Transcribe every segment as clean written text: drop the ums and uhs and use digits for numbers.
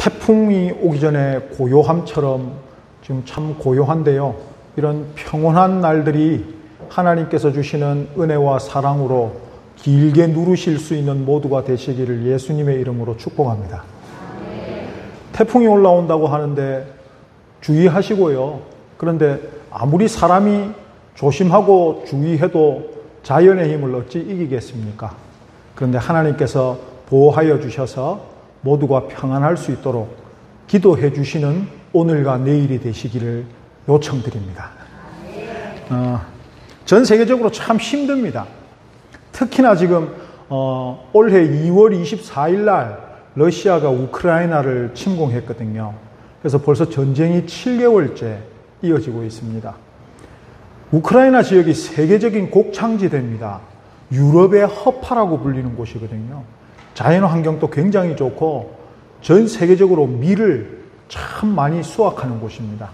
태풍이 오기 전에 고요함처럼 지금 참 고요한데요. 이런 평온한 날들이 하나님께서 주시는 은혜와 사랑으로 길게 누르실 수 있는 모두가 되시기를 예수님의 이름으로 축복합니다. 태풍이 올라온다고 하는데 주의하시고요. 그런데 아무리 사람이 조심하고 주의해도 자연의 힘을 어찌 이기겠습니까? 그런데 하나님께서 보호하여 주셔서 모두가 평안할 수 있도록 기도해 주시는 오늘과 내일이 되시기를 요청드립니다. 전 세계적으로 참 힘듭니다. 특히나 지금 올해 2월 24일 날 러시아가 우크라이나를 침공했거든요. 그래서 벌써 전쟁이 7개월째 이어지고 있습니다. 우크라이나 지역이 세계적인 곡창지대입니다. 유럽의 허파라고 불리는 곳이거든요. 자연 환경도 굉장히 좋고 전 세계적으로 밀을 참 많이 수확하는 곳입니다.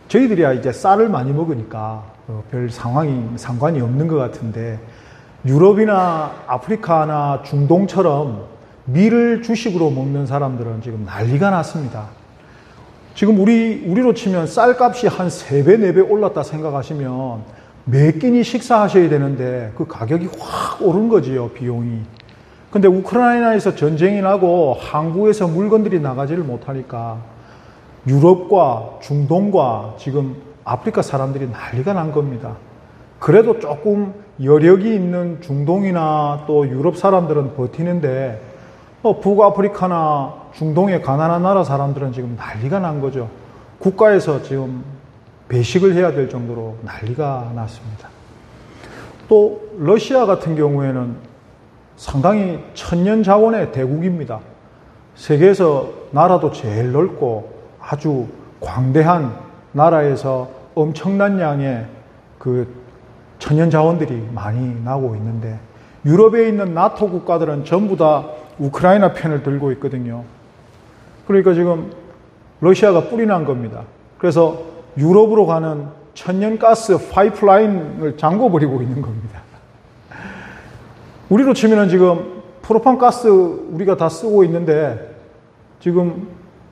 저희들이야 이제 쌀을 많이 먹으니까 별 상관이 없는 것 같은데 유럽이나 아프리카나 중동처럼 밀을 주식으로 먹는 사람들은 지금 난리가 났습니다. 지금 우리로 치면 쌀값이 한 3배, 4배 올랐다 생각하시면 몇 끼니 식사하셔야 되는데 그 가격이 확 오른 거지요, 비용이. 근데 우크라이나에서 전쟁이 나고 항구에서 물건들이 나가지를 못하니까 유럽과 중동과 지금 아프리카 사람들이 난리가 난 겁니다. 그래도 조금 여력이 있는 중동이나 또 유럽 사람들은 버티는데 북아프리카나 중동의 가난한 나라 사람들은 지금 난리가 난 거죠. 국가에서 지금 배식을 해야 될 정도로 난리가 났습니다. 또 러시아 같은 경우에는 상당히 천년 자원의 대국입니다. 세계에서 나라도 제일 넓고 아주 광대한 나라에서 엄청난 양의 그 천연 자원들이 많이 나오고 있는데 유럽에 있는 나토 국가들은 전부 다 우크라이나 편을 들고 있거든요. 그러니까 지금 러시아가 뿔이 난 겁니다. 그래서 유럽으로 가는 천연가스 파이프라인을 잠궈버리고 있는 겁니다. 우리로 치면은 지금 프로판 가스 우리가 다 쓰고 있는데 지금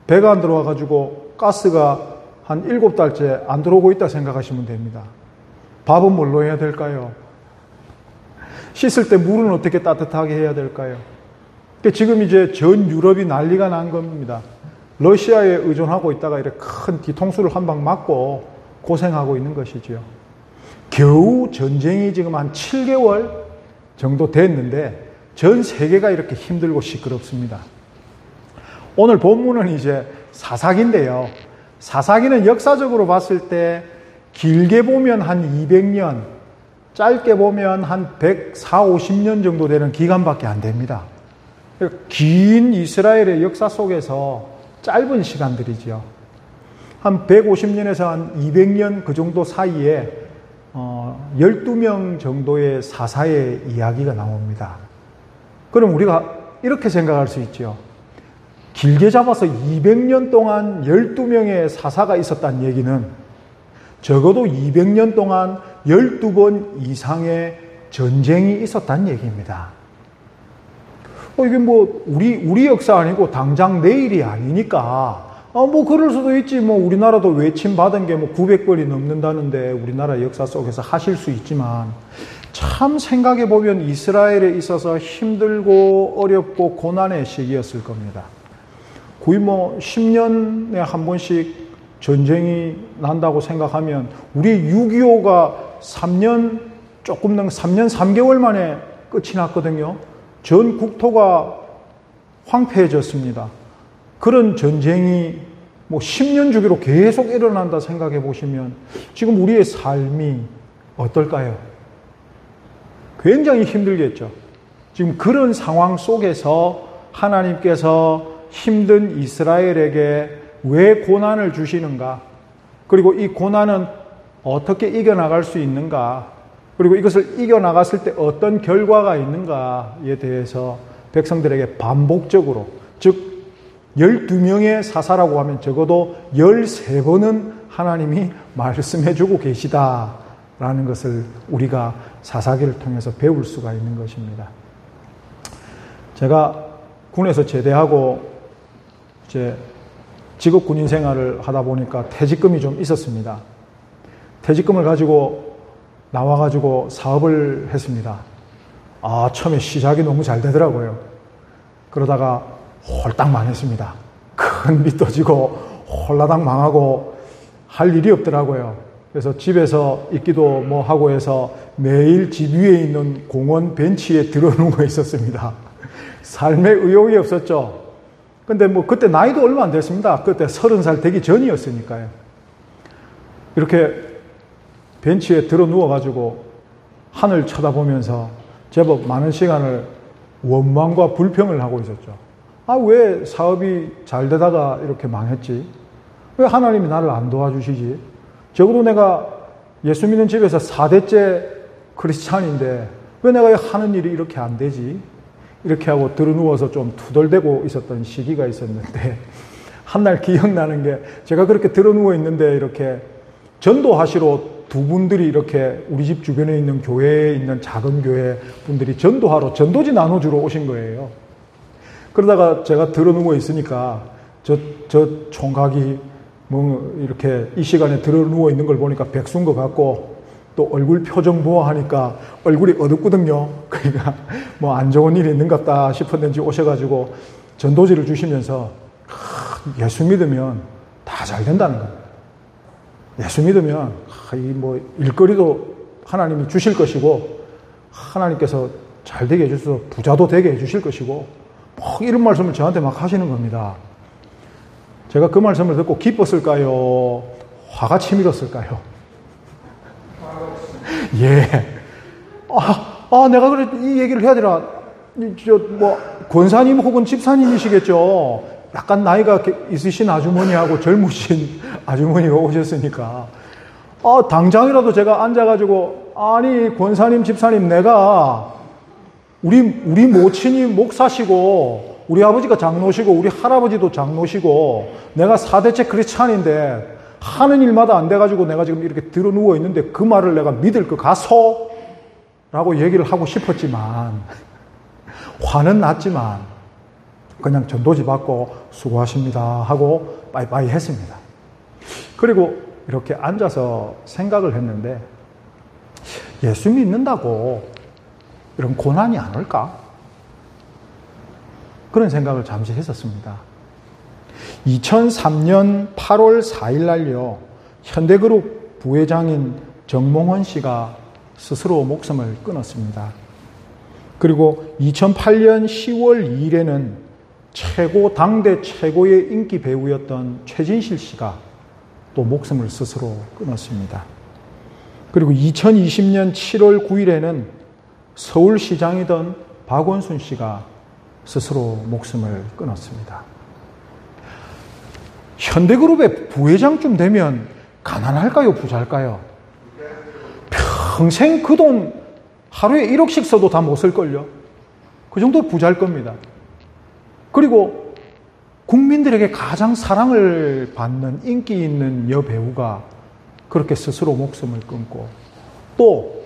배가 안 들어와가지고 가스가 한 7달째 안 들어오고 있다 생각하시면 됩니다. 밥은 뭘로 해야 될까요? 씻을 때 물은 어떻게 따뜻하게 해야 될까요? 지금 이제 전 유럽이 난리가 난 겁니다. 러시아에 의존하고 있다가 이렇게 큰 뒤통수를 한 방 맞고 고생하고 있는 것이지요. 겨우 전쟁이 지금 한 7개월 정도 됐는데 전 세계가 이렇게 힘들고 시끄럽습니다. 오늘 본문은 이제 사사기인데요. 사사기는 역사적으로 봤을 때 길게 보면 한 200년, 짧게 보면 한 140-50년 정도 되는 기간밖에 안 됩니다. 긴 이스라엘의 역사 속에서 짧은 시간들이죠. 한 150년에서 한 200년 그 정도 사이에 12명 정도의 사사의 이야기가 나옵니다. 그럼 우리가 이렇게 생각할 수 있죠. 길게 잡아서 200년 동안 12명의 사사가 있었다는 얘기는 적어도 200년 동안 12번 이상의 전쟁이 있었다는 얘기입니다. 이게 뭐 우리 역사 아니고 당장 내일이 아니니까 뭐 그럴 수도 있지. 뭐 우리나라도 외침 받은 게 뭐 900번이 넘는다는데 우리나라 역사 속에서 하실 수 있지만 참 생각해 보면 이스라엘에 있어서 힘들고 어렵고 고난의 시기였을 겁니다. 거의 뭐 10년에 한 번씩 전쟁이 난다고 생각하면 우리 6.25가 3년 3개월 만에 끝이 났거든요. 전 국토가 황폐해졌습니다. 그런 전쟁이 뭐 10년 주기로 계속 일어난다 생각해 보시면 지금 우리의 삶이 어떨까요? 굉장히 힘들겠죠. 지금 그런 상황 속에서 하나님께서 힘든 이스라엘에게 왜 고난을 주시는가? 그리고 이 고난은 어떻게 이겨나갈 수 있는가? 그리고 이것을 이겨나갔을 때 어떤 결과가 있는가에 대해서 백성들에게 반복적으로, 즉 12명의 사사라고 하면 적어도 13번은 하나님이 말씀해주고 계시다라는 것을 우리가 사사기를 통해서 배울 수가 있는 것입니다. 제가 군에서 제대하고 이제 직업 군인 생활을 하다 보니까 퇴직금이 좀 있었습니다. 퇴직금을 가지고 나와가지고 사업을 했습니다. 처음에 시작이 너무 잘 되더라고요. 그러다가 홀딱 망했습니다. 큰 빚 떠지고 홀라당 망하고 할 일이 없더라고요. 그래서 집에서 있기도 뭐 하고 해서 매일 집 위에 있는 공원 벤치에 들어누워 있었습니다. 삶에 의욕이 없었죠. 근데 뭐 그때 나이도 얼마 안 됐습니다. 그때 30살 되기 전이었으니까요. 이렇게 벤치에 들어 누워가지고 하늘 쳐다보면서 제법 많은 시간을 원망과 불평을 하고 있었죠. 왜 사업이 잘 되다가 이렇게 망했지? 왜 하나님이 나를 안 도와주시지? 적어도 내가 예수 믿는 집에서 4대째 크리스찬인데 왜 내가 하는 일이 이렇게 안 되지? 이렇게 하고 들어 누워서 좀 투덜대고 있었던 시기가 있었는데 한날 기억나는 게 제가 그렇게 들어 누워 있는데 이렇게 전도하시러 두 분들이 이렇게 우리 집 주변에 있는 교회에 있는 작은 교회 분들이 전도하러 전도지 나눠주러 오신 거예요. 그러다가 제가 들어 누워 있으니까 저 총각이 뭐 이렇게 이 시간에 들어 누워 있는 걸 보니까 백수인 것 같고 또 얼굴 표정 보아하니까 얼굴이 어둡거든요. 그러니까 뭐 안 좋은 일이 있는 것 같다 싶었는지 오셔가지고 전도지를 주시면서 예수 믿으면 다 잘 된다는 거예요. 예수 믿으면 뭐 일거리도 하나님이 주실 것이고 하나님께서 잘 되게 해주셔서 부자도 되게 해주실 것이고 뭐 이런 말씀을 저한테 막 하시는 겁니다. 제가 그 말씀을 듣고 기뻤을까요? 화가 치밀었을까요? 예. 내가 그래 이 얘기를 해야 되나? 권사님 혹은 집사님이시겠죠. 약간 나이가 있으신 아주머니하고 젊으신 아주머니가 오셨으니까. 당장이라도 제가 앉아가지고, 권사님, 집사님, 내가, 우리 모친이 목사시고, 우리 아버지가 장로시고, 우리 할아버지도 장로시고, 내가 4대째 크리스찬인데, 하는 일마다 안 돼가지고 내가 지금 이렇게 들어 누워 있는데 그 말을 내가 믿을 것 같소? 라고 얘기를 하고 싶었지만, 화는 났지만, 그냥 전도지 받고 수고하십니다 하고 빠이빠이 했습니다. 그리고 이렇게 앉아서 생각을 했는데, 예수 믿는다고 이런 고난이 안 올까? 그런 생각을 잠시 했었습니다. 2003년 8월 4일 날요, 현대그룹 부회장인 정몽원 씨가 스스로 목숨을 끊었습니다. 그리고 2008년 10월 2일에는 당대 최고의 인기 배우였던 최진실 씨가 또 목숨을 스스로 끊었습니다. 그리고 2020년 7월 9일에는 서울시장이던 박원순 씨가 스스로 목숨을 끊었습니다. 현대그룹의 부회장쯤 되면 가난할까요? 부자일까요? 평생 그 돈 하루에 1억씩 써도 다 못 쓸걸요? 그 정도 부자일 겁니다. 그리고 국민들에게 가장 사랑을 받는 인기 있는 여배우가 그렇게 스스로 목숨을 끊고, 또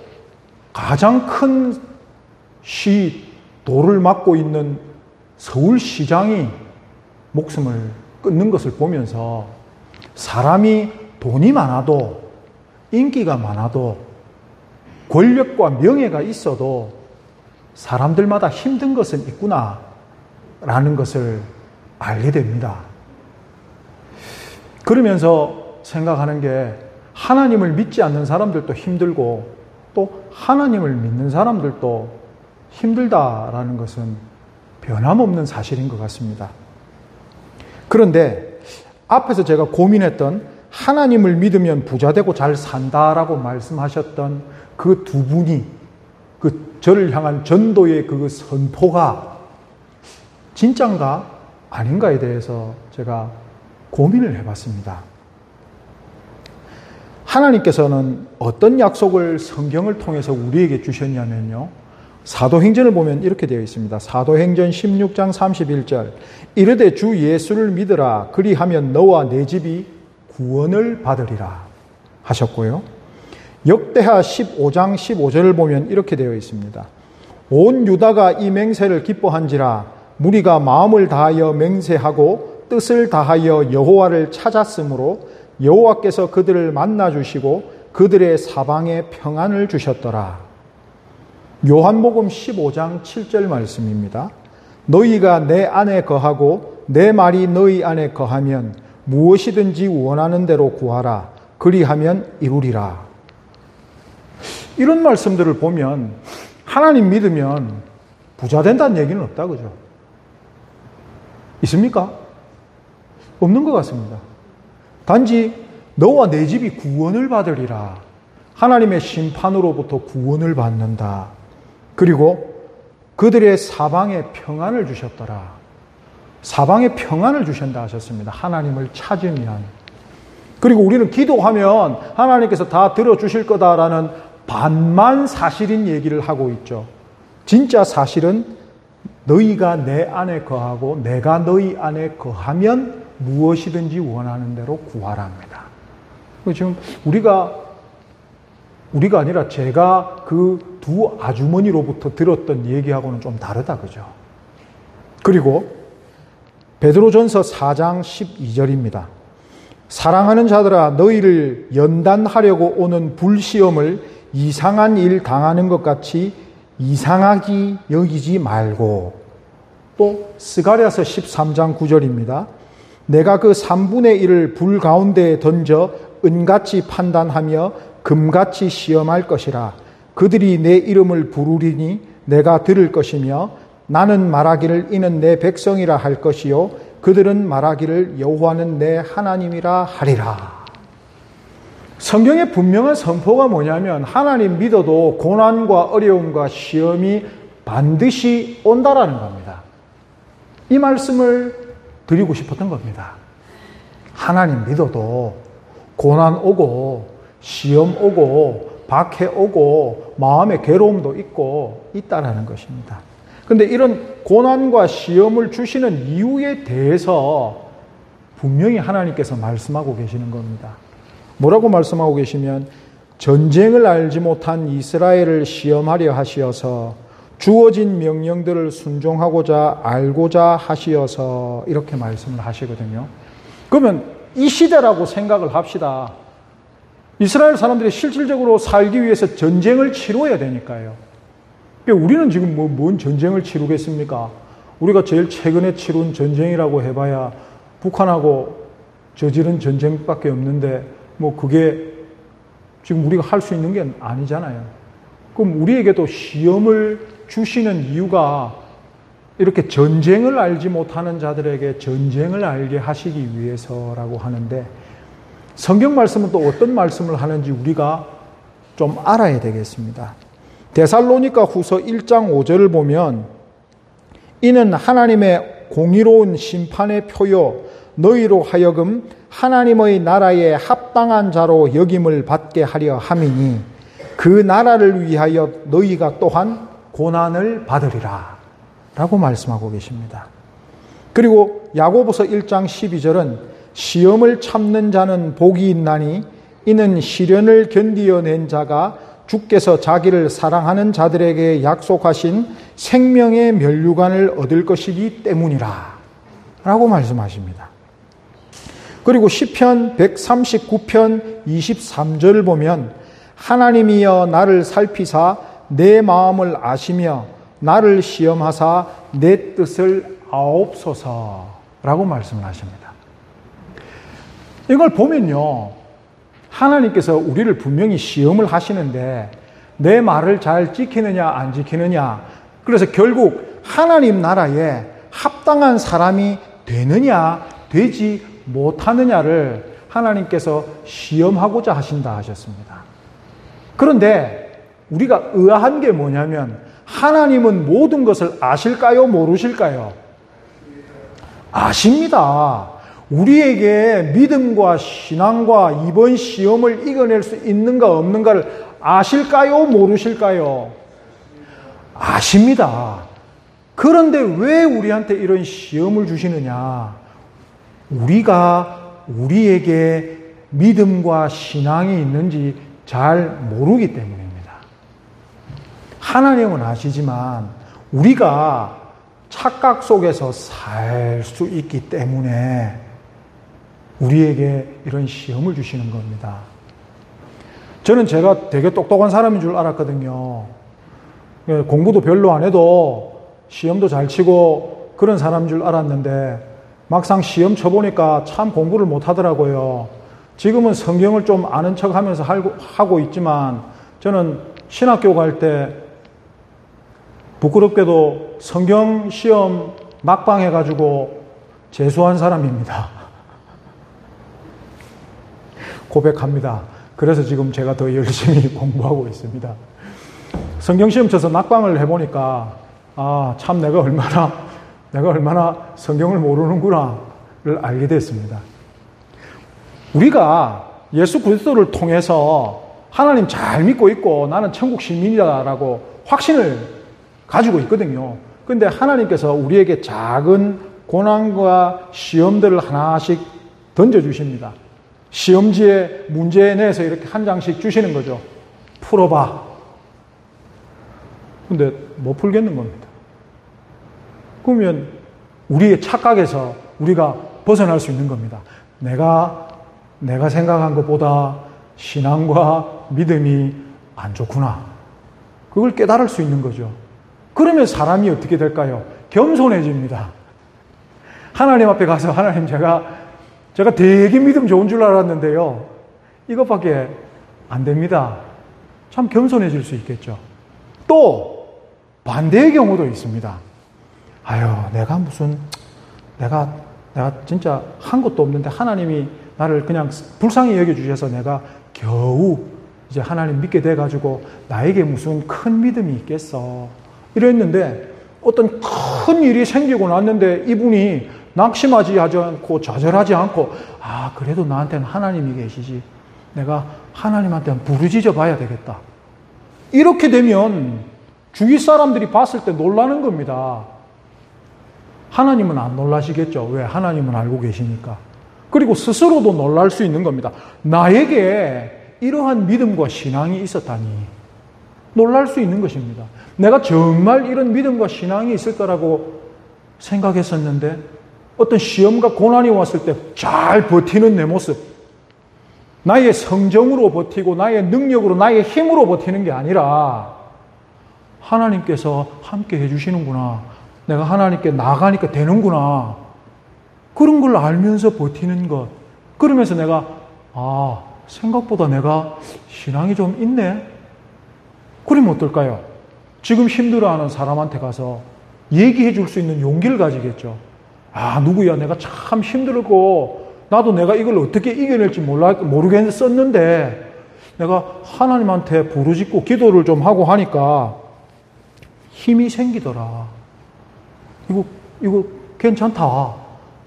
가장 큰 도를 맡고 있는 서울시장이 목숨을 끊는 것을 보면서 사람이 돈이 많아도 인기가 많아도 권력과 명예가 있어도 사람들마다 힘든 것은 있구나 라는 것을 알게 됩니다. 그러면서 생각하는 게, 하나님을 믿지 않는 사람들도 힘들고 또 하나님을 믿는 사람들도 힘들다라는 것은 변함없는 사실인 것 같습니다. 그런데 앞에서 제가 고민했던 하나님을 믿으면 부자되고 잘 산다라고 말씀하셨던 그 두 분이 그 저를 향한 전도의 그 선포가 진짠가 아닌가에 대해서 제가 고민을 해봤습니다. 하나님께서는 어떤 약속을 성경을 통해서 우리에게 주셨냐면요, 사도행전을 보면 이렇게 되어 있습니다. 사도행전 16장 31절, 이르되 주 예수를 믿으라, 그리하면 너와 내 집이 구원을 받으리라 하셨고요. 역대하 15장 15절을 보면 이렇게 되어 있습니다. 온 유다가 이 맹세를 기뻐한지라, 무리가 마음을 다하여 맹세하고 뜻을 다하여 여호와를 찾았으므로 여호와께서 그들을 만나 주시고 그들의 사방에 평안을 주셨더라. 요한복음 15장 7절 말씀입니다. 너희가 내 안에 거하고 내 말이 너희 안에 거하면 무엇이든지 원하는 대로 구하라. 그리하면 이루리라. 이런 말씀들을 보면 하나님 믿으면 부자 된다는 얘기는 없다, 그죠? 있습니까? 없는 것 같습니다. 단지 너와 내 집이 구원을 받으리라. 하나님의 심판으로부터 구원을 받는다. 그리고 그들의 사방에 평안을 주셨더라. 사방에 평안을 주신다 하셨습니다. 하나님을 찾으면. 그리고 우리는 기도하면 하나님께서 다 들어주실 거다라는 반만 사실인 얘기를 하고 있죠. 진짜 사실은 너희가 내 안에 거하고 내가 너희 안에 거하면 무엇이든지 원하는 대로 구하랍니다. 지금 우리가 아니라 제가 그 두 아주머니로부터 들었던 얘기하고는 좀 다르다, 그죠? 그리고 베드로전서 4장 12절입니다. 사랑하는 자들아, 너희를 연단하려고 오는 불시험을 이상한 일 당하는 것 같이 이상하게 여기지 말고. 또 스가랴서 13장 9절입니다. 내가 그 3분의 1을 불 가운데에 던져 은같이 판단하며 금같이 시험할 것이라. 그들이 내 이름을 부르리니 내가 들을 것이며 나는 말하기를 이는 내 백성이라 할 것이요 그들은 말하기를 여호와는 내 하나님이라 하리라. 성경의 분명한 선포가 뭐냐면 하나님 믿어도 고난과 어려움과 시험이 반드시 온다라는 겁니다. 이 말씀을 드리고 싶었던 겁니다. 하나님 믿어도 고난 오고 시험 오고 박해 오고 마음의 괴로움도 있고 있다라는 것입니다. 그런데 이런 고난과 시험을 주시는 이유에 대해서 분명히 하나님께서 말씀하고 계시는 겁니다. 뭐라고 말씀하고 계시면 전쟁을 알지 못한 이스라엘을 시험하려 하시어서 주어진 명령들을 순종하고자 알고자 하시어서 이렇게 말씀을 하시거든요. 그러면 이 시대라고 생각을 합시다. 이스라엘 사람들이 실질적으로 살기 위해서 전쟁을 치러야 되니까요. 우리는 지금 뭔 전쟁을 치르겠습니까? 우리가 제일 최근에 치룬 전쟁이라고 해봐야 북한하고 저지른 전쟁밖에 없는데 그게 지금 우리가 할 수 있는 게 아니잖아요. 그럼 우리에게도 시험을 주시는 이유가 이렇게 전쟁을 알지 못하는 자들에게 전쟁을 알게 하시기 위해서라고 하는데 성경 말씀은 또 어떤 말씀을 하는지 우리가 좀 알아야 되겠습니다. 데살로니가 후서 1장 5절을 보면 이는 하나님의 공의로운 심판의 표요 너희로 하여금 하나님의 나라에 합당한 자로 여김을 받게 하려 함이니 그 나라를 위하여 너희가 또한 고난을 받으리라 라고 말씀하고 계십니다. 그리고 야고보서 1장 12절은 시험을 참는 자는 복이 있나니 이는 시련을 견디어낸 자가 주께서 자기를 사랑하는 자들에게 약속하신 생명의 면류관을 얻을 것이기 때문이라 라고 말씀하십니다. 그리고 시편 139편 23절을 보면 하나님이여 나를 살피사 내 마음을 아시며 나를 시험하사 내 뜻을 아옵소서라고 말씀을 하십니다. 이걸 보면요, 하나님께서 우리를 분명히 시험을 하시는데 내 말을 잘 지키느냐 안 지키느냐, 그래서 결국 하나님 나라에 합당한 사람이 되느냐 되지 못하느냐를 하나님께서 시험하고자 하신다 하셨습니다. 그런데 우리가 의아한 게 뭐냐면 하나님은 모든 것을 아실까요? 모르실까요? 아십니다. 우리에게 믿음과 신앙과 이번 시험을 이겨낼 수 있는가 없는가를 아실까요? 모르실까요? 아십니다. 그런데 왜 우리한테 이런 시험을 주시느냐? 우리가 우리에게 믿음과 신앙이 있는지 잘 모르기 때문입니다. 하나님은 아시지만 우리가 착각 속에서 살 수 있기 때문에 우리에게 이런 시험을 주시는 겁니다. 저는 제가 되게 똑똑한 사람인 줄 알았거든요. 공부도 별로 안 해도 시험도 잘 치고 그런 사람인 줄 알았는데 막상 시험 쳐보니까 참 공부를 못 하더라고요. 지금은 성경을 좀 아는 척 하면서 하고 있지만 저는 신학교 갈 때 부끄럽게도 성경 시험 낙방해가지고 재수한 사람입니다. 고백합니다. 그래서 지금 제가 더 열심히 공부하고 있습니다. 성경 시험 쳐서 낙방을 해보니까 참 내가 얼마나 성경을 모르는구나를 알게 됐습니다. 우리가 예수 그리스도를 통해서 하나님 잘 믿고 있고 나는 천국 시민이다라고 확신을 가지고 있거든요. 그런데 하나님께서 우리에게 작은 고난과 시험들을 하나씩 던져주십니다. 시험지에 문제 내서 이렇게 한 장씩 주시는 거죠. 풀어봐. 근데 못 풀겠는 겁니다. 그러면 우리의 착각에서 우리가 벗어날 수 있는 겁니다. 내가 생각한 것보다 신앙과 믿음이 안 좋구나. 그걸 깨달을 수 있는 거죠. 그러면 사람이 어떻게 될까요? 겸손해집니다. 하나님 앞에 가서 하나님 제가 되게 믿음 좋은 줄 알았는데요. 이것밖에 안 됩니다. 참 겸손해질 수 있겠죠. 또 반대의 경우도 있습니다. 내가 진짜 한 것도 없는데 하나님이 나를 그냥 불쌍히 여겨주셔서 내가 겨우 이제 하나님 믿게 돼가지고 나에게 무슨 큰 믿음이 있겠어. 이랬는데 어떤 큰 일이 생기고 났는데 이분이 낙심하지 않고 좌절하지 않고 그래도 나한테는 하나님이 계시지. 내가 하나님한테 부르짖어 봐야 되겠다. 이렇게 되면 주위 사람들이 봤을 때 놀라는 겁니다. 하나님은 안 놀라시겠죠. 왜? 하나님은 알고 계시니까. 그리고 스스로도 놀랄 수 있는 겁니다. 나에게 이러한 믿음과 신앙이 있었다니. 놀랄 수 있는 것입니다. 내가 정말 이런 믿음과 신앙이 있을 거라고 생각했었는데 어떤 시험과 고난이 왔을 때 잘 버티는 내 모습, 나의 성정으로 버티고 나의 능력으로 나의 힘으로 버티는 게 아니라 하나님께서 함께 해주시는구나. 내가 하나님께 나가니까 되는구나. 그런 걸 알면서 버티는 것. 그러면서 내가 생각보다 내가 신앙이 좀 있네. 그러면 어떨까요? 지금 힘들어하는 사람한테 가서 얘기해 줄 수 있는 용기를 가지겠죠. 누구야, 내가 참 힘들고 나도 내가 이걸 어떻게 이겨낼지 모르겠었는데 내가 하나님한테 부르짖고 기도를 좀 하고 하니까 힘이 생기더라. 이거 괜찮다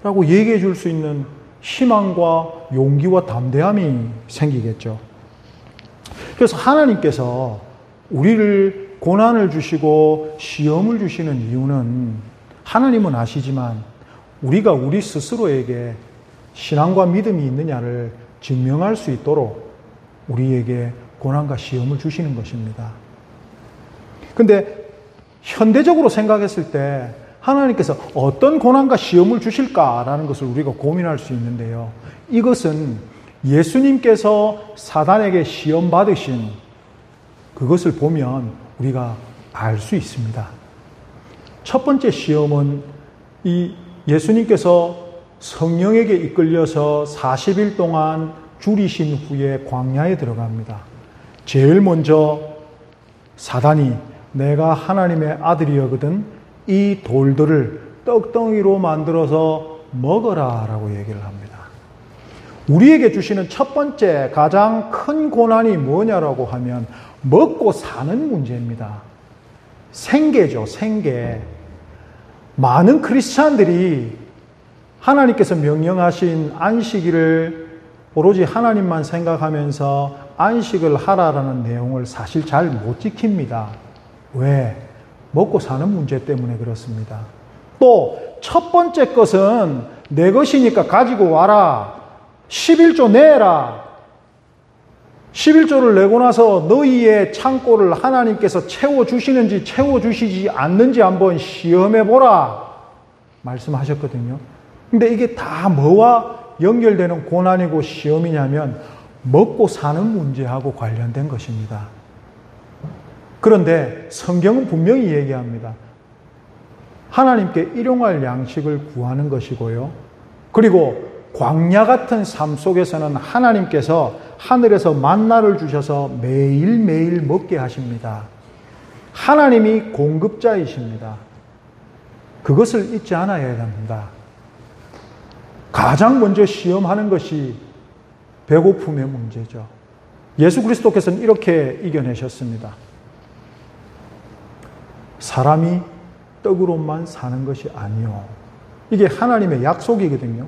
라고 얘기해 줄 수 있는 희망과 용기와 담대함이 생기겠죠. 그래서 하나님께서 우리를 고난을 주시고 시험을 주시는 이유는 하나님은 아시지만 우리가 우리 스스로에게 신앙과 믿음이 있느냐를 증명할 수 있도록 우리에게 고난과 시험을 주시는 것입니다. 그런데 현대적으로 생각했을 때 하나님께서 어떤 고난과 시험을 주실까라는 것을 우리가 고민할 수 있는데요. 이것은 예수님께서 사단에게 시험 받으신 그것을 보면 우리가 알 수 있습니다. 첫 번째 시험은 이 예수님께서 성령에게 이끌려서 40일 동안 줄이신 후에 광야에 들어갑니다. 제일 먼저 사단이 내가 하나님의 아들이거든 이 돌들을 떡덩이로 만들어서 먹어라 라고 얘기를 합니다. 우리에게 주시는 첫 번째 가장 큰 고난이 뭐냐라고 하면 먹고 사는 문제입니다. 생계죠, 생계. 많은 크리스찬들이 하나님께서 명령하신 안식일을 오로지 하나님만 생각하면서 안식을 하라라는 내용을 사실 잘 못 지킵니다. 왜? 먹고 사는 문제 때문에 그렇습니다. 또 첫 번째 것은 내 것이니까 가지고 와라. 11조 내라. 11조를 내고 나서 너희의 창고를 하나님께서 채워주시는지 채워주시지 않는지 한번 시험해보라 말씀하셨거든요. 근데 이게 다 뭐와 연결되는 고난이고 시험이냐면 먹고 사는 문제하고 관련된 것입니다. 그런데 성경은 분명히 얘기합니다. 하나님께 일용할 양식을 구하는 것이고요. 그리고 광야 같은 삶 속에서는 하나님께서 하늘에서 만나를 주셔서 매일매일 먹게 하십니다. 하나님이 공급자이십니다. 그것을 잊지 않아야 합니다. 가장 먼저 시험하는 것이 배고픔의 문제죠. 예수 그리스도께서는 이렇게 이겨내셨습니다. 사람이 떡으로만 사는 것이 아니요. 이게 하나님의 약속이거든요.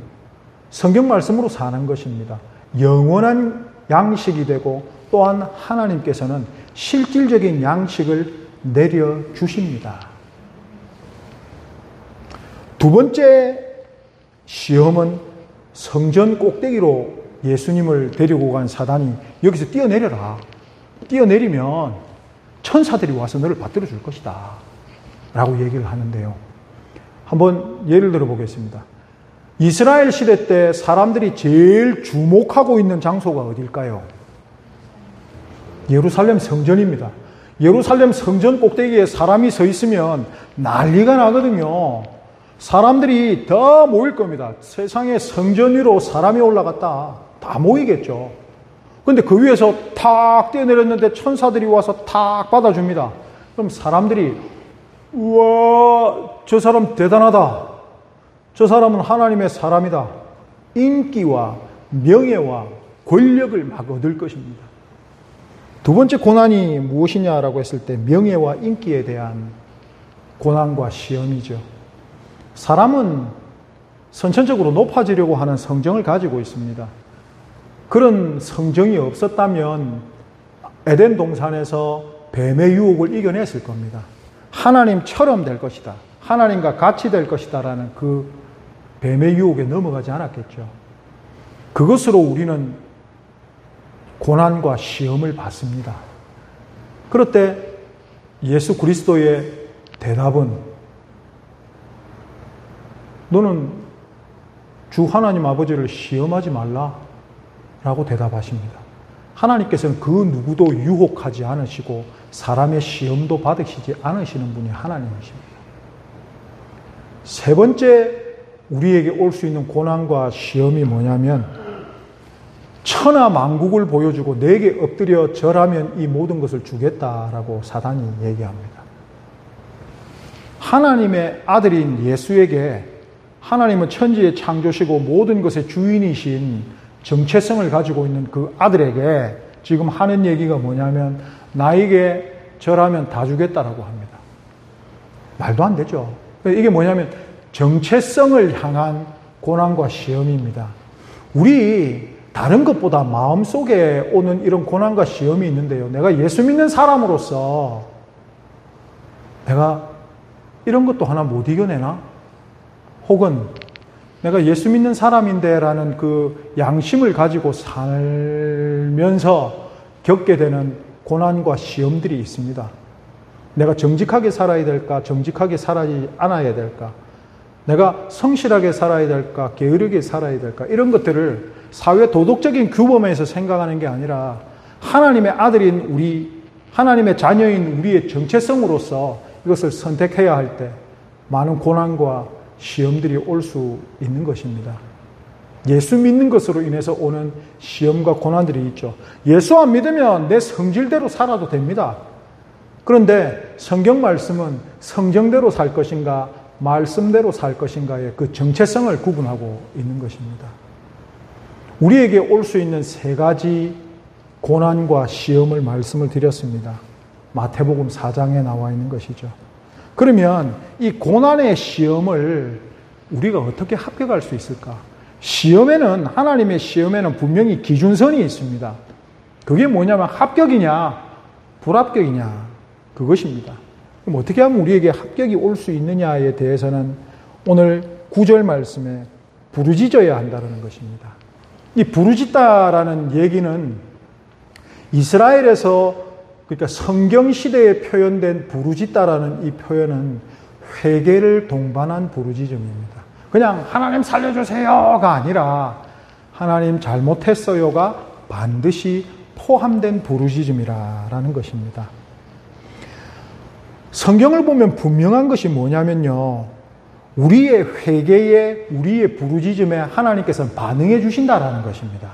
성경 말씀으로 사는 것입니다. 영원한 양식이 되고 또한 하나님께서는 실질적인 양식을 내려주십니다. 두 번째 시험은 성전 꼭대기로 예수님을 데리고 간 사단이 여기서 뛰어내려라. 뛰어내리면 천사들이 와서 너를 받들어 줄 것이다. 라고 얘기를 하는데요. 한번 예를 들어 보겠습니다. 이스라엘 시대 때 사람들이 제일 주목하고 있는 장소가 어딜까요? 예루살렘 성전입니다. 예루살렘 성전 꼭대기에 사람이 서 있으면 난리가 나거든요. 사람들이 더 모일 겁니다. 세상에 성전 위로 사람이 올라갔다. 다 모이겠죠. 그런데 그 위에서 탁 뛰어내렸는데 천사들이 와서 탁 받아줍니다. 그럼 사람들이 우와, 저 사람 대단하다. 저 사람은 하나님의 사람이다. 인기와 명예와 권력을 막 얻을 것입니다. 두 번째 고난이 무엇이냐라고 했을 때 명예와 인기에 대한 고난과 시험이죠. 사람은 선천적으로 높아지려고 하는 성정을 가지고 있습니다. 그런 성정이 없었다면 에덴 동산에서 뱀의 유혹을 이겨냈을 겁니다. 하나님처럼 될 것이다. 하나님과 같이 될 것이다 라는 그 뱀의 유혹에 넘어가지 않았겠죠. 그것으로 우리는 고난과 시험을 받습니다. 그럴 때 예수 그리스도의 대답은 너는 주 하나님 아버지를 시험하지 말라 라고 대답하십니다. 하나님께서는 그 누구도 유혹하지 않으시고 사람의 시험도 받으시지 않으시는 분이 하나님이십니다. 세 번째 우리에게 올 수 있는 고난과 시험이 뭐냐면 천하 만국을 보여주고 내게 엎드려 절하면 이 모든 것을 주겠다라고 사단이 얘기합니다. 하나님의 아들인 예수에게 하나님은 천지의 창조시고 모든 것의 주인이신 정체성을 가지고 있는 그 아들에게 지금 하는 얘기가 뭐냐면 나에게 절하면 다 주겠다라고 합니다. 말도 안 되죠. 이게 뭐냐면 정체성을 향한 고난과 시험입니다. 우리 다른 것보다 마음속에 오는 이런 고난과 시험이 있는데요. 내가 예수 믿는 사람으로서 내가 이런 것도 하나 못 이겨내나? 혹은 내가 예수 믿는 사람인데 라는 그 양심을 가지고 살면서 겪게 되는 고난과 시험들이 있습니다. 내가 정직하게 살아야 될까? 정직하게 살아야 않아야 될까? 내가 성실하게 살아야 될까? 게으르게 살아야 될까? 이런 것들을 사회 도덕적인 규범에서 생각하는 게 아니라 하나님의 아들인 우리, 하나님의 자녀인 우리의 정체성으로서 이것을 선택해야 할 때 많은 고난과 시험들이 올 수 있는 것입니다. 예수 믿는 것으로 인해서 오는 시험과 고난들이 있죠. 예수 안 믿으면 내 성질대로 살아도 됩니다. 그런데 성경 말씀은 성정대로 살 것인가 말씀대로 살 것인가의 그 정체성을 구분하고 있는 것입니다. 우리에게 올 수 있는 세 가지 고난과 시험을 말씀을 드렸습니다. 마태복음 4장에 나와 있는 것이죠. 그러면 이 고난의 시험을 우리가 어떻게 합격할 수 있을까? 시험에는, 하나님의 시험에는 분명히 기준선이 있습니다. 그게 뭐냐면 합격이냐, 불합격이냐, 그것입니다. 그럼 어떻게 하면 우리에게 합격이 올 수 있느냐에 대해서는 오늘 9절 말씀에 부르짖어야 한다는 것입니다. 이 부르짖다라는 얘기는 이스라엘에서 그러니까 성경 시대에 표현된 부르짖다라는 이 표현은 회개를 동반한 부르짖음입니다. 그냥 하나님 살려주세요가 아니라 하나님 잘못했어요가 반드시 포함된 부르짖음이라는 것입니다. 성경을 보면 분명한 것이 뭐냐면요, 우리의 회개에, 우리의 부르짖음에 하나님께서 반응해 주신다라는 것입니다.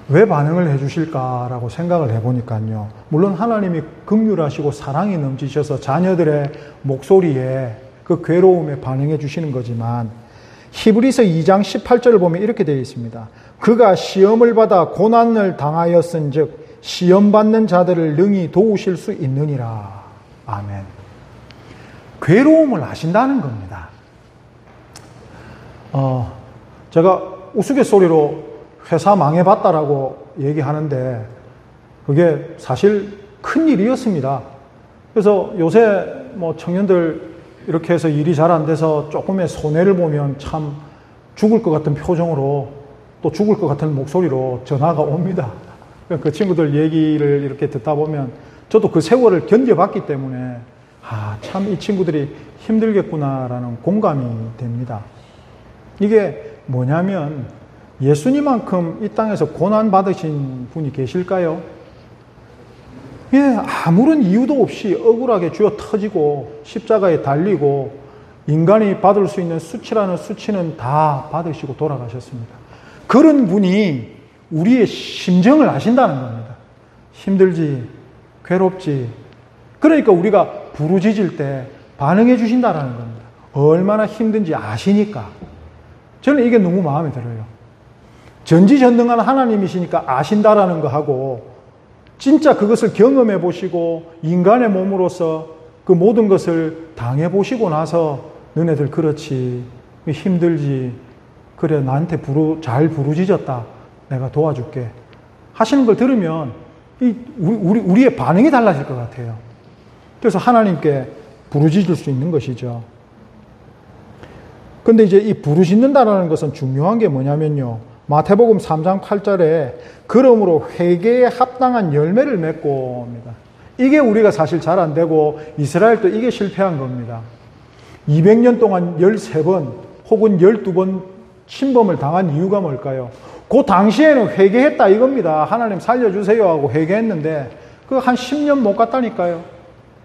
왜 반응을 해 주실까라고 생각을 해보니까요, 물론 하나님이 긍휼하시고 사랑이 넘치셔서 자녀들의 목소리에 그 괴로움에 반응해 주시는 거지만, 히브리서 2장 18절을 보면 이렇게 되어 있습니다. 그가 시험을 받아 고난을 당하였은 즉 시험받는 자들을 능히 도우실 수 있느니라. 아멘. 괴로움을 아신다는 겁니다. 제가 우스갯소리로 회사 망해봤다라고 얘기하는데 그게 사실 큰 일이었습니다. 그래서 요새 뭐 청년들 이렇게 해서 일이 잘 안 돼서 조금의 손해를 보면 참 죽을 것 같은 표정으로 또 죽을 것 같은 목소리로 전화가 옵니다. 그 친구들 얘기를 이렇게 듣다 보면 저도 그 세월을 견뎌봤기 때문에 참 이 친구들이 힘들겠구나라는 공감이 됩니다. 이게 뭐냐면 예수님만큼 이 땅에서 고난 받으신 분이 계실까요? 예, 아무런 이유도 없이 억울하게 쥐어 터지고 십자가에 달리고 인간이 받을 수 있는 수치라는 수치는 다 받으시고 돌아가셨습니다. 그런 분이 우리의 심정을 아신다는 겁니다. 힘들지, 괴롭지. 그러니까 우리가 부르짖을 때 반응해 주신다는 겁니다. 얼마나 힘든지 아시니까. 저는 이게 너무 마음에 들어요. 전지전능한 하나님이시니까 아신다라는 거 하고 진짜 그것을 경험해 보시고 인간의 몸으로서 그 모든 것을 당해 보시고 나서 너네들 그렇지, 힘들지, 그래 나한테 잘 부르짖었다, 내가 도와줄게 하시는 걸 들으면 우리의 반응이 달라질 것 같아요. 그래서 하나님께 부르짖을 수 있는 것이죠. 근데 이제 이 부르짖는다라는 것은 중요한 게 뭐냐면요, 마태복음 3장 8절에 그러므로 회개에 합당한 열매를 맺고 옵니다. 이게 우리가 사실 잘 안 되고 이스라엘도 이게 실패한 겁니다. 200년 동안 13번 혹은 12번 침범을 당한 이유가 뭘까요? 그 당시에는 회개했다 이겁니다. 하나님 살려주세요 하고 회개했는데 그거 한 10년 못 갔다니까요.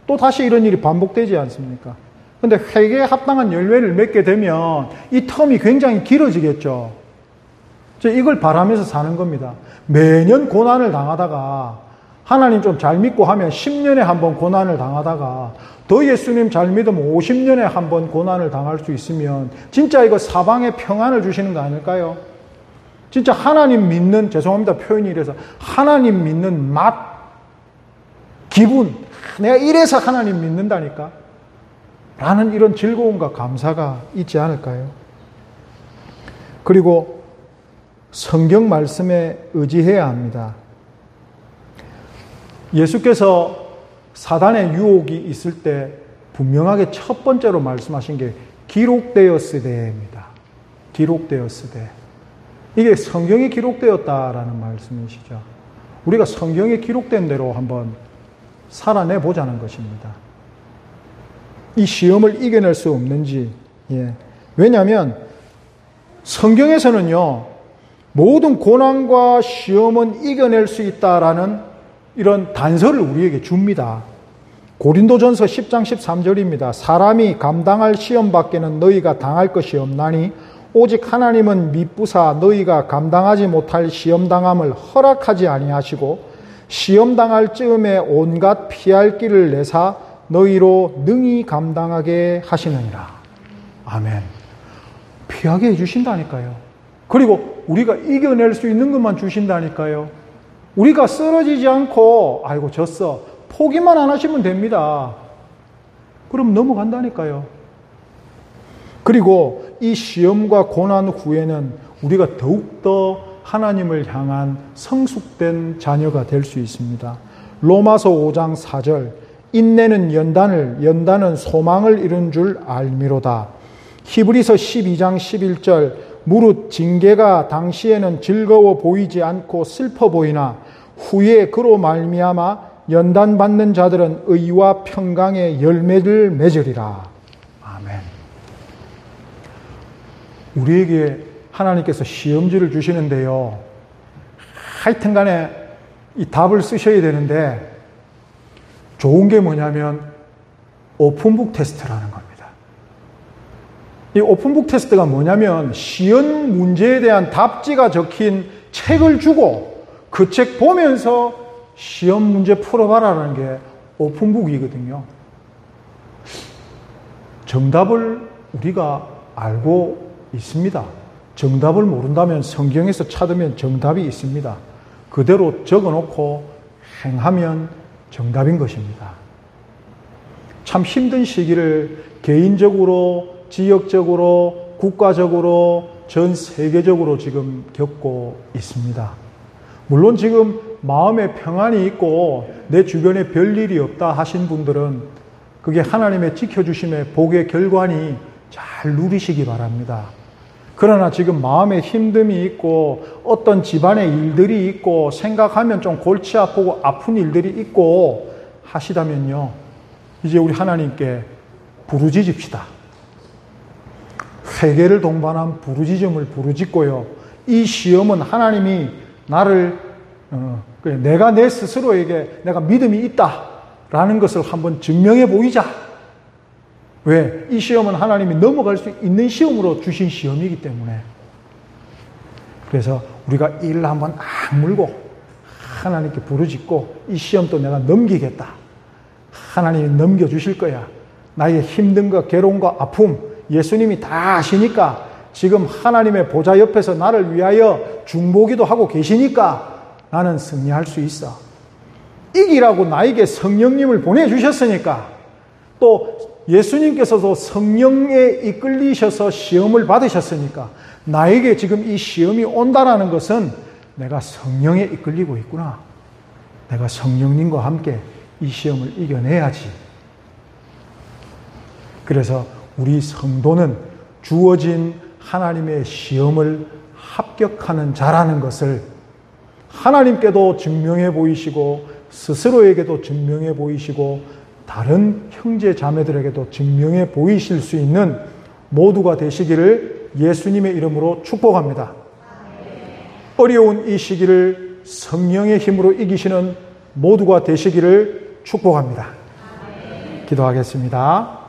또 다시 이런 일이 반복되지 않습니까? 근데 회개에 합당한 열매를 맺게 되면 이 텀이 굉장히 길어지겠죠. 이걸 바라면서 사는 겁니다. 매년 고난을 당하다가 하나님 좀 잘 믿고 하면 10년에 한 번 고난을 당하다가 더 예수님 잘 믿으면 50년에 한 번 고난을 당할 수 있으면 진짜 이거 사방에 평안을 주시는 거 아닐까요? 진짜 하나님 믿는, 죄송합니다 표현이 이래서, 하나님 믿는 맛, 기분, 내가 이래서 하나님 믿는다니까 라는 이런 즐거움과 감사가 있지 않을까요? 그리고 성경 말씀에 의지해야 합니다. 예수께서 사단의 유혹이 있을 때 분명하게 첫 번째로 말씀하신 게 기록되었으되입니다. 기록되었으되. 이게 성경에 기록되었다라는 말씀이시죠. 우리가 성경에 기록된 대로 한번 살아내 보자는 것입니다. 이 시험을 이겨낼 수 없는지. 왜냐하면 성경에서는요, 모든 고난과 시험은 이겨낼 수 있다라는 이런 단서를 우리에게 줍니다. 고린도전서 10장 13절입니다. 사람이 감당할 시험 밖에는 너희가 당할 것이 없나니 오직 하나님은 미쁘사 너희가 감당하지 못할 시험당함을 허락하지 아니하시고 시험당할 즈음에 온갖 피할 길을 내사 너희로 능히 감당하게 하시느니라. 아멘. 피하게 해주신다니까요. 그리고 우리가 이겨낼 수 있는 것만 주신다니까요. 우리가 쓰러지지 않고 아이고 졌어, 포기만 안 하시면 됩니다. 그럼 넘어간다니까요. 그리고 이 시험과 고난 후에는 우리가 더욱더 하나님을 향한 성숙된 자녀가 될 수 있습니다. 로마서 5장 4절, 인내는 연단은 소망을 이룬 줄 알미로다. 히브리서 12장 11절, 무릇 징계가 당시에는 즐거워 보이지 않고 슬퍼 보이나 후에 그로 말미암아 연단받는 자들은 의와 평강의 열매를 맺으리라. 아멘. 우리에게 하나님께서 시험지를 주시는데요. 하여튼 간에 이 답을 쓰셔야 되는데 좋은 게 뭐냐면 오픈북 테스트라는 겁니다. 이 오픈북 테스트가 뭐냐면 시험 문제에 대한 답지가 적힌 책을 주고 그 책 보면서 시험 문제 풀어봐라는 게 오픈북이거든요. 정답을 우리가 알고 있습니다. 정답을 모른다면 성경에서 찾으면 정답이 있습니다. 그대로 적어놓고 행하면 정답인 것입니다. 참 힘든 시기를 개인적으로, 지역적으로, 국가적으로, 전 세계적으로 지금 겪고 있습니다. 물론 지금 마음에 평안이 있고 내 주변에 별일이 없다 하신 분들은 그게 하나님의 지켜주심의 복의 결과니 잘 누리시기 바랍니다. 그러나 지금 마음에 힘듦이 있고 어떤 집안의 일들이 있고 생각하면 좀 골치 아프고 아픈 일들이 있고 하시다면요, 이제 우리 하나님께 부르짖읍시다. 회개를 동반한 부르짖음을 부르짖고요, 이 시험은 하나님이 나를 내가 내 스스로에게 내가 믿음이 있다라는 것을 한번 증명해 보이자. 왜? 이 시험은 하나님이 넘어갈 수 있는 시험으로 주신 시험이기 때문에. 그래서 우리가 이를 한번 악물고 하나님께 부르짖고 이 시험도 내가 넘기겠다. 하나님이 넘겨주실 거야. 나의 힘든과 괴로움과 아픔 예수님이 다 아시니까 지금 하나님의 보좌 옆에서 나를 위하여 중보기도 하고 계시니까 나는 승리할 수 있어. 이기라고 나에게 성령님을 보내주셨으니까, 또 예수님께서도 성령에 이끌리셔서 시험을 받으셨으니까 나에게 지금 이 시험이 온다는 것은 내가 성령에 이끌리고 있구나. 내가 성령님과 함께 이 시험을 이겨내야지. 그래서 우리 성도는 주어진 하나님의 시험을 합격하는 자라는 것을 하나님께도 증명해 보이시고 스스로에게도 증명해 보이시고 다른 형제 자매들에게도 증명해 보이실 수 있는 모두가 되시기를 예수님의 이름으로 축복합니다. 어려운 이 시기를 성령의 힘으로 이기시는 모두가 되시기를 축복합니다. 기도하겠습니다.